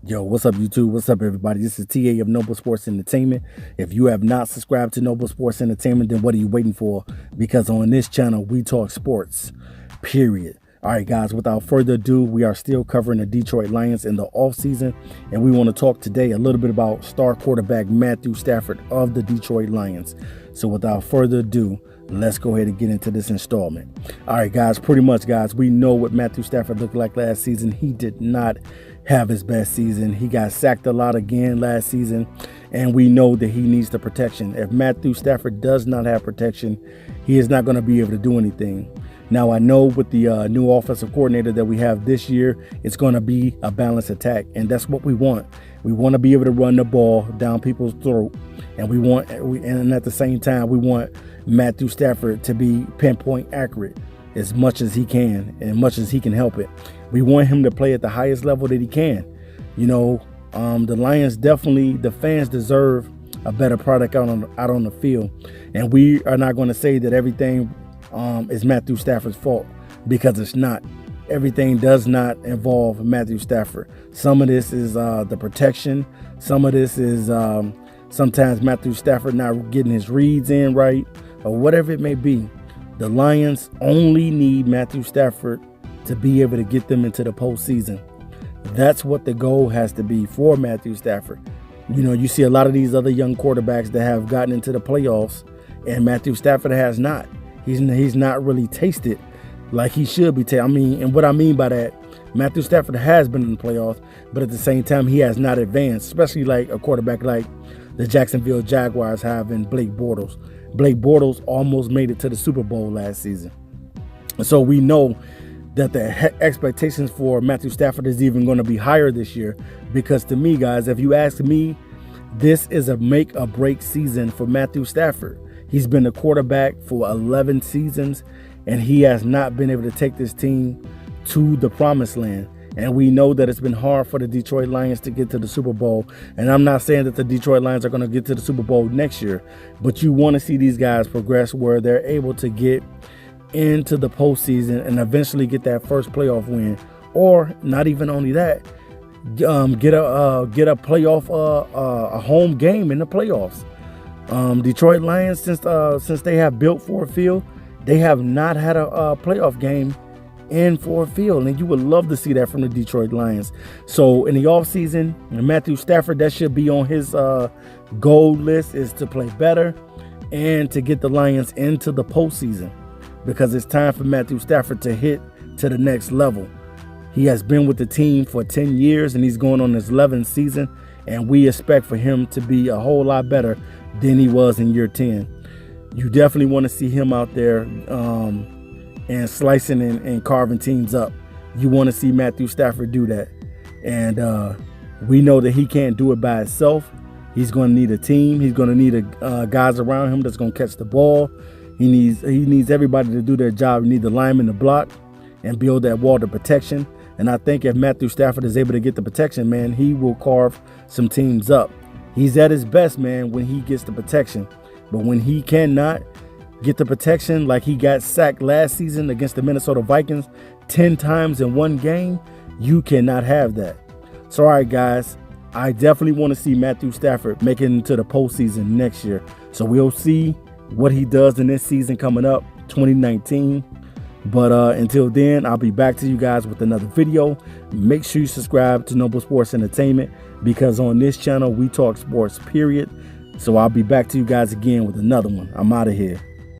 Yo, what's up, YouTube? What's up, everybody? This is TA of Noble Sports Entertainment. If you have not subscribed to Noble Sports Entertainment, then what are you waiting for? Because on this channel, we talk sports, period. All right, guys, without further ado, we are still covering the Detroit Lions in the offseason, and we want to talk today a little bit about star quarterback Matthew Stafford of the Detroit Lions. So without further ado, let's go ahead and get into this installment. All right, guys, pretty much, guys, we know what Matthew Stafford looked like last season. He did not have his best season. He got sacked a lot again last season, and we know that he needs the protection. If Matthew Stafford does not have protection, he is not going to be able to do anything. Now, I know with the new offensive coordinator that we have this year, it's going to be a balanced attack, and that's what we want. We want to be able to run the ball down people's throat, and and at the same time, we want Matthew Stafford to be pinpoint accurate as much as he can and much as he can help it. We want him to play at the highest level that he can. You know, the Lions definitely, the fans deserve a better product out on the field, and we are not going to say that everything is Matthew Stafford's fault, because it's not. Everything does not involve Matthew Stafford. Some of this is the protection. Some of this is sometimes Matthew Stafford not getting his reads in right, or whatever it may be. The Lions only need Matthew Stafford to be able to get them into the postseason. That's what the goal has to be for Matthew Stafford. You know, you see a lot of these other young quarterbacks that have gotten into the playoffs, and Matthew Stafford has not. He's not really tasted like he should be tasted. I mean, and what I mean by that, Matthew Stafford has been in the playoffs, but at the same time, he has not advanced, especially like a quarterback like the Jacksonville Jaguars have in Blake Bortles. Blake Bortles almost made it to the Super Bowl last season. So we know that the expectations for Matthew Stafford is even going to be higher this year, because to me, guys, if you ask me, this is a make or break season for Matthew Stafford. He's been a quarterback for 11 seasons, and he has not been able to take this team to the promised land. And we know that it's been hard for the Detroit Lions to get to the Super Bowl. And I'm not saying that the Detroit Lions are going to get to the Super Bowl next year, but you want to see these guys progress where they're able to get into the postseason and eventually get that first playoff win, or not even only that, get a playoff, a home game in the playoffs. Detroit Lions, since they have built Ford Field, they have not had a playoff game in Ford Field, and you would love to see that from the Detroit Lions. So in the offseason, Matthew Stafford, that should be on his goal list, is to play better and to get the Lions into the postseason, because it's time for Matthew Stafford to hit to the next level. He has been with the team for 10 years, and he's going on his 11th season, and we expect for him to be a whole lot better than he was in year 10. You definitely want to see him out there and slicing and carving teams up. You want to see Matthew Stafford do that. And we know that he can't do it by himself. He's going to need a team. He's going to need guys around him that's going to catch the ball. He needs everybody to do their job. He needs the lineman to block and build that wall of protection. And I think if Matthew Stafford is able to get the protection, man, he will carve some teams up. He's at his best, man, when he gets the protection. But when he cannot get the protection, like he got sacked last season against the Minnesota Vikings 10 times in one game, you cannot have that. So, all right, guys, I definitely want to see Matthew Stafford make it into the postseason next year. So we'll see what he does in this season coming up, 2019. But until then, I'll be back to you guys with another video. Make sure you subscribe to Noble Sports Entertainment, because on this channel, we talk sports, period. So I'll be back to you guys again with another one. I'm out of here.